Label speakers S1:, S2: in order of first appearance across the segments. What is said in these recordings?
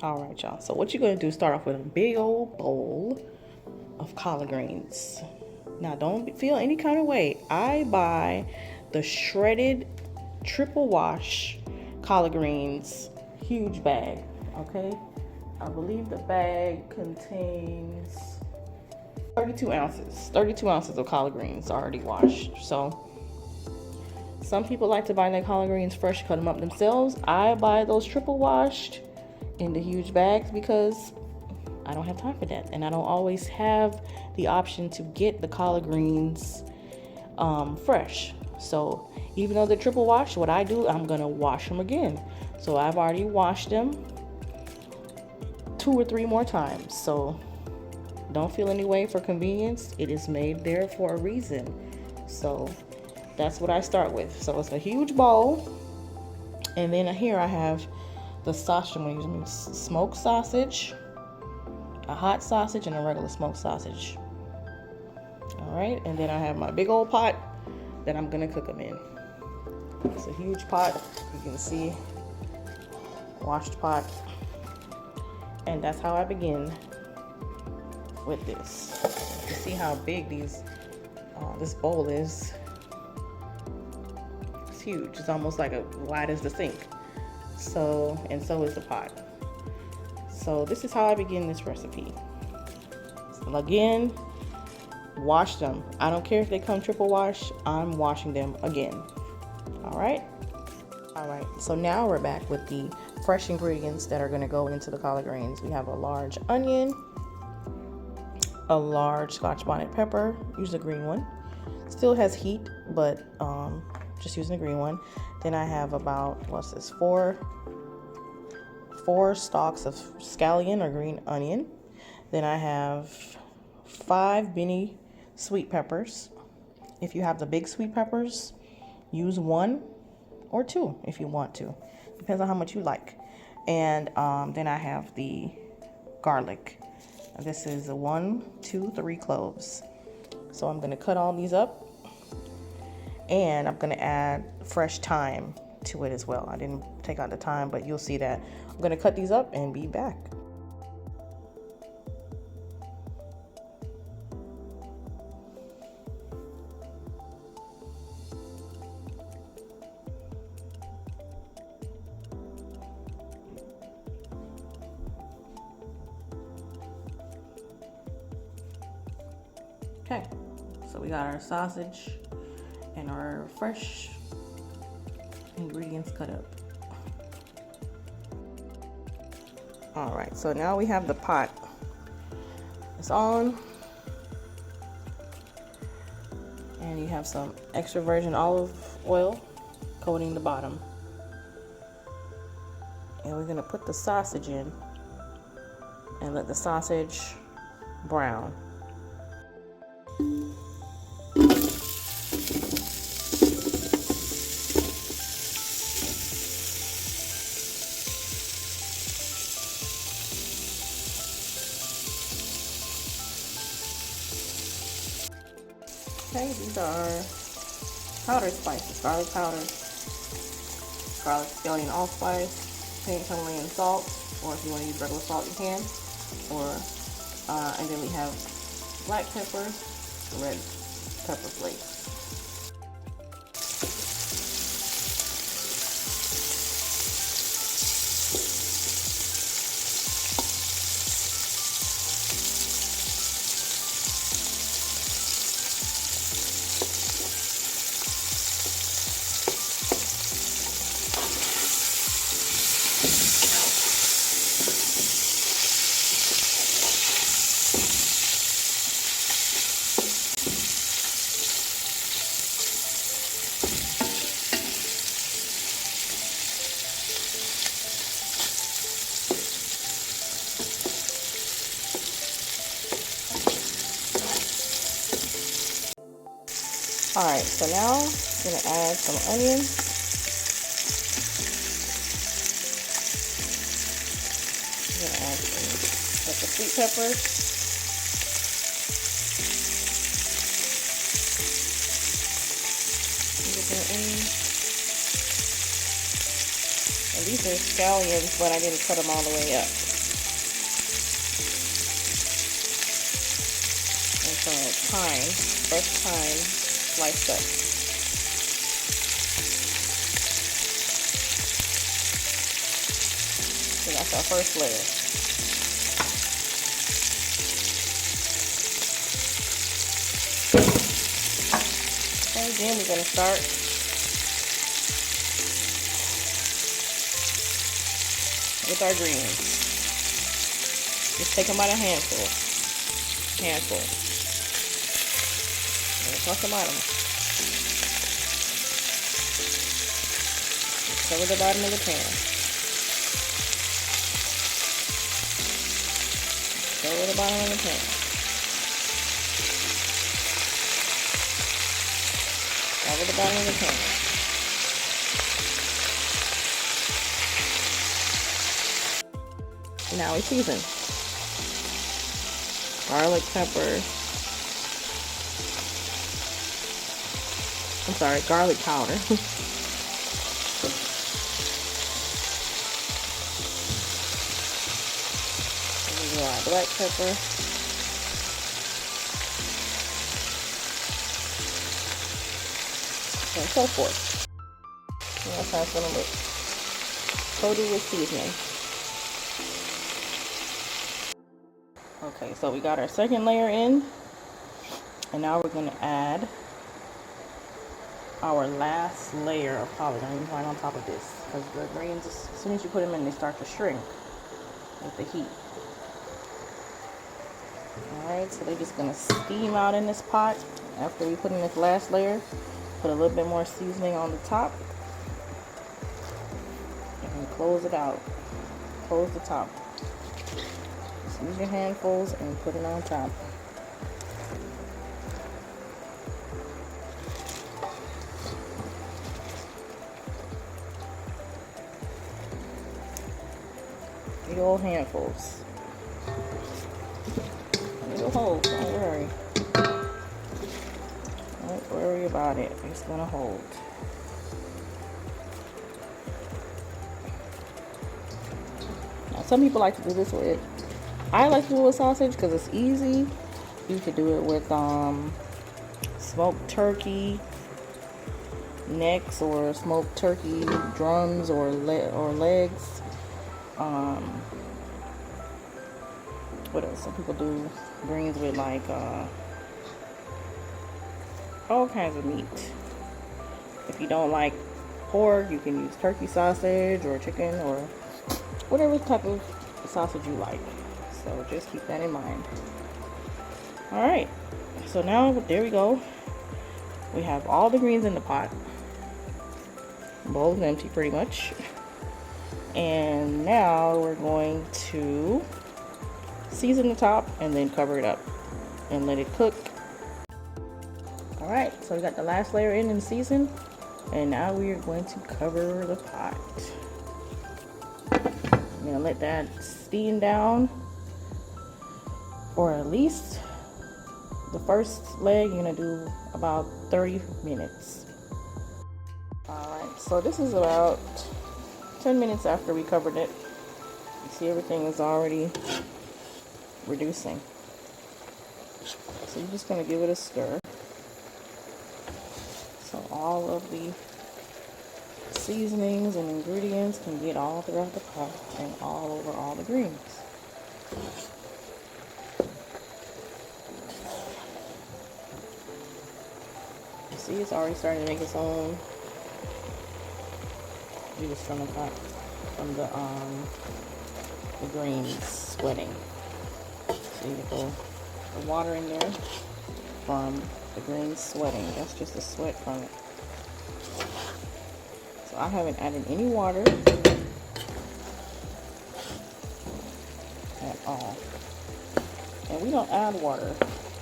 S1: All right, y'all. So what you're gonna do is start off with a big old bowl of collard greens. Now, don't feel any kind of way. I buy the shredded triple wash collard greens, huge bag. Okay, I believe the bag contains 32 ounces. 32 ounces of collard greens already washed. So some people like to buy their collard greens fresh, cut them up themselves. I buy those triple washed in the huge bags because I don't have time for that, and I don't always have the option to get the collard greens fresh. So even though they're triple washed, what I do, I'm gonna wash them again. So I've already washed them 2 or 3 more times. So don't feel any way for convenience. It is made there for a reason. So that's what I start with. So it's a huge bowl, and then here I have the sausage. I'm using smoked sausage, a hot sausage, and a regular smoked sausage. All right, and then I have my big old pot that I'm gonna cook them in. It's a huge pot, you can see, washed pot, and that's how I begin with this. You see how big this bowl is. It's huge. It's almost like as wide as the sink. So is the pot. So this is how I begin this recipe. So again, wash them. I don't care if they come triple wash, I'm washing them again. All right, so now we're back with the fresh ingredients that are going to go into the collard greens. We have a large onion, a large scotch bonnet pepper, use a green one. Still has heat, but just using a green one. Then I have about, what's this, four stalks of scallion or green onion. Then I have 5 mini sweet peppers. If you have the big sweet peppers, use 1 or 2 if you want to. Depends on how much you like. And then I have the garlic. This is 1, 2, 3 cloves. So I'm gonna cut all these up, and I'm gonna add fresh thyme to it as well. I didn't take out the thyme, but you'll see that. I'm gonna cut these up and be back. Okay, so we got our sausage and our fresh ingredients cut up. All right, so now we have the pot. It's on, and you have some extra virgin olive oil coating the bottom. And we're gonna put the sausage in and let the sausage brown. Okay, these are our powdered spices: garlic powder, garlic, scallion, allspice, pink Himalayan salt, or if you want to use regular salt, you can. And then we have black pepper, red pepper flakes. All right, so now I'm gonna add some onion. I'm gonna add the sweet peppers. And these are scallions, but I didn't cut them all the way up. thyme, fresh thyme sliced up. So that's our first layer. And then we're going to start with our greens. Just take them out a handful. And toss them out. Cover the bottom of the pan. Cover the bottom of the pan. Cover the bottom of the pan. Now we season. Garlic, pepper. I'm sorry, garlic powder. Black pepper. And so forth. And that's how it's going to look. Coated with seasoning. Okay, so we got our second layer in. And now we're going to add our last layer of collard greens right on top of this. Because the greens, as soon as you put them in, they start to shrink with the heat. Alright, so they're just going to steam out in this pot. After we put in this last layer, put a little bit more seasoning on the top. And close it out. Close the top. Just use your handfuls and put it on top. Big old handfuls. It'll hold, don't worry. Don't worry about it. It's gonna hold. Now, some people like to do this with, I like to do it with sausage because it's easy. You could do it with smoked turkey necks or smoked turkey drums or legs. What else? Some people do greens with like all kinds of meat. If you don't like pork, you can use turkey sausage or chicken or whatever type of sausage you like. So just keep that in mind. Alright, so now there we go. We have all the greens in the pot. The bowl is empty pretty much. And now we're going to season the top and then cover it up and let it cook. Alright, so we got the last layer in and seasoned, and now we are going to cover the pot. I'm gonna let that steam down for at least the first leg. You're gonna do about 30 minutes. Alright, so this is about 10 minutes after we covered it. You see everything is already reducing. So you're just going to give it a stir. So all of the seasonings and ingredients can get all throughout the pot and all over all the greens. You see it's already starting to make its own juice from the pot, from the greens sweating. So you get the water in there from the greens sweating. That's just the sweat from it. So I haven't added any water at all. And we don't add water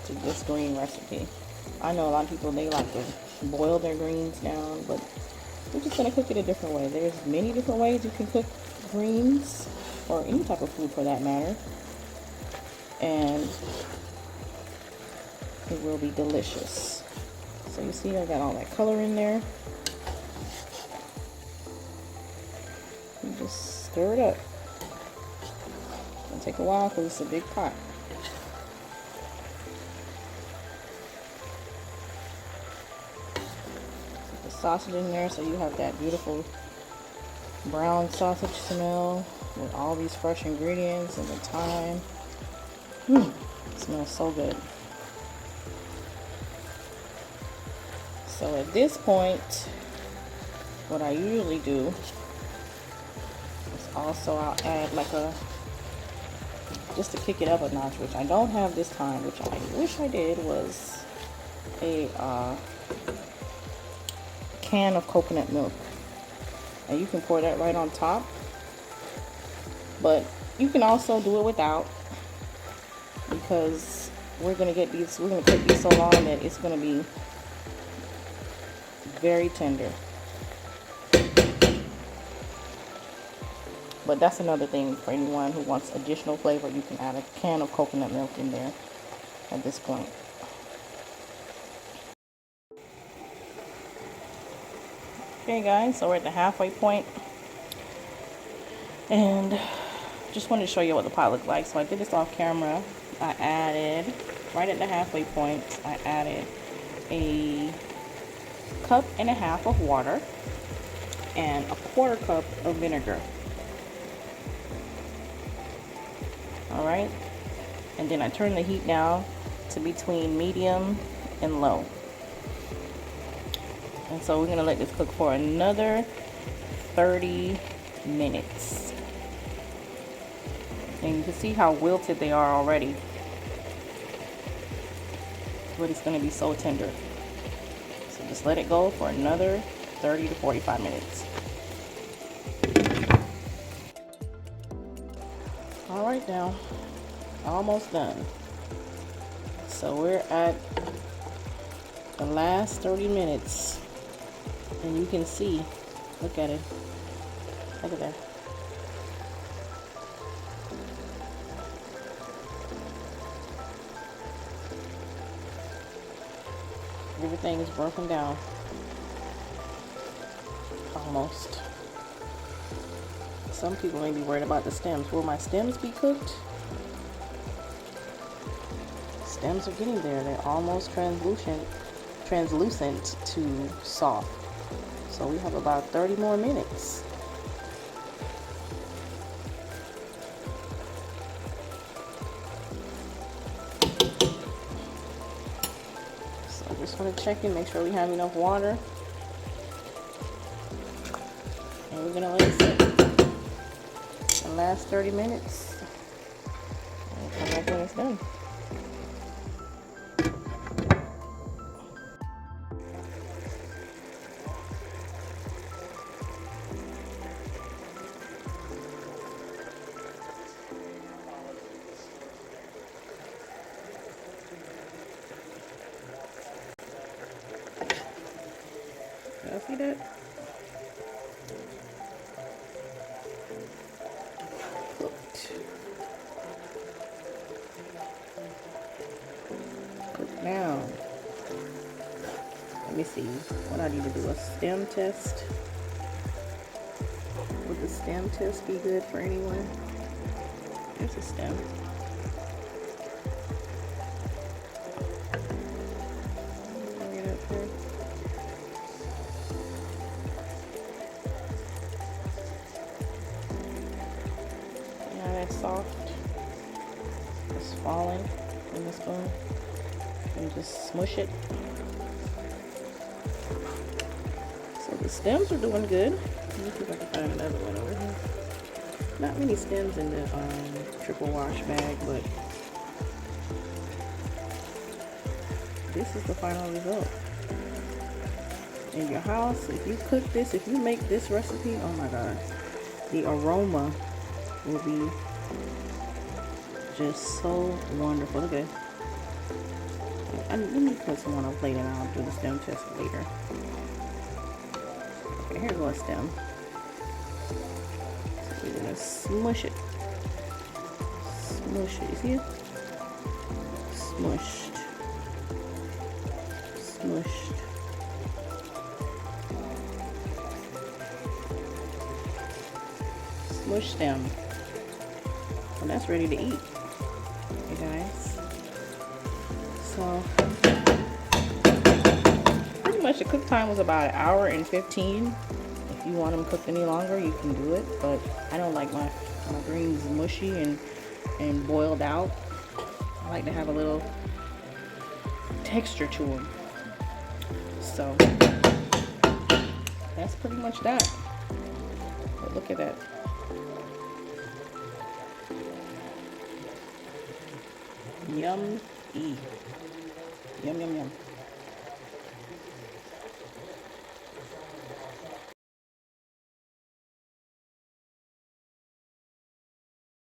S1: to this green recipe. I know a lot of people, they like to boil their greens down, but we're just going to cook it a different way. There's many different ways you can cook greens, or any type of food for that matter, and it will be delicious. So you see I got all that color in there. You just stir it up. It'll take a while because it's a big pot. sausage in there, so you have that beautiful brown sausage smell with all these fresh ingredients and the thyme. It smells so good. So at this point, what I usually do is also I'll add like just to kick it up a notch, which I don't have this time, which I wish I did, was a can of coconut milk. And you can pour that right on top, but you can also do it without, because we're gonna cook these so long that it's gonna be very tender. But that's another thing for anyone who wants additional flavor. You can add a can of coconut milk in there at this point. Okay guys, so we're at the halfway point, and just wanted to show you what the pot looked like. So I did this off camera. I added, right at the halfway point, I added a cup and a half of water and a quarter cup of vinegar. All right, and then I turned the heat down to between medium and low. And so we're gonna let this cook for another 30 minutes. And you can see how wilted they are already, but it's gonna be so tender. So just let it go for another 30 to 45 minutes. All right, now almost done. So we're at the last 30 minutes, and you can see, look at it, look at that. Everything is broken down, almost. Some people may be worried about the stems. Will my stems be cooked? Stems are getting there. They're almost translucent to soft. So we have about 30 more minutes. So I just want to check in, make sure we have enough water. And we're gonna let it sit the last 30 minutes. And come back when it's done. Y'all see that? Cooked. Cooked now. Let me see what I need to do. A stem test. Would the stem test be good for anyone? There's a stem. Bring it up here. Soft, it's falling in the spoon, and just smush it. So the stems are doing good. Let me see if I can find another one over here. Not many stems in the triple wash bag, but this is the final result. In your house, if you cook this, if you make this recipe, oh my god, the aroma will be just so wonderful. Look at it. Let me put some on a plate and I'll do the stem test later. Okay, here goes a stem. So we're gonna smush it. Smush it. You see it? Smushed. Smushed. Smush stem. And that's ready to eat, you guys. So pretty much the cook time was about 1 hour and 15. If you want them cooked any longer, you can do it, but I don't like my greens mushy and boiled out. I like to have a little texture to them. So that's pretty much that. But look at that. Yum. Yum, yum, yum.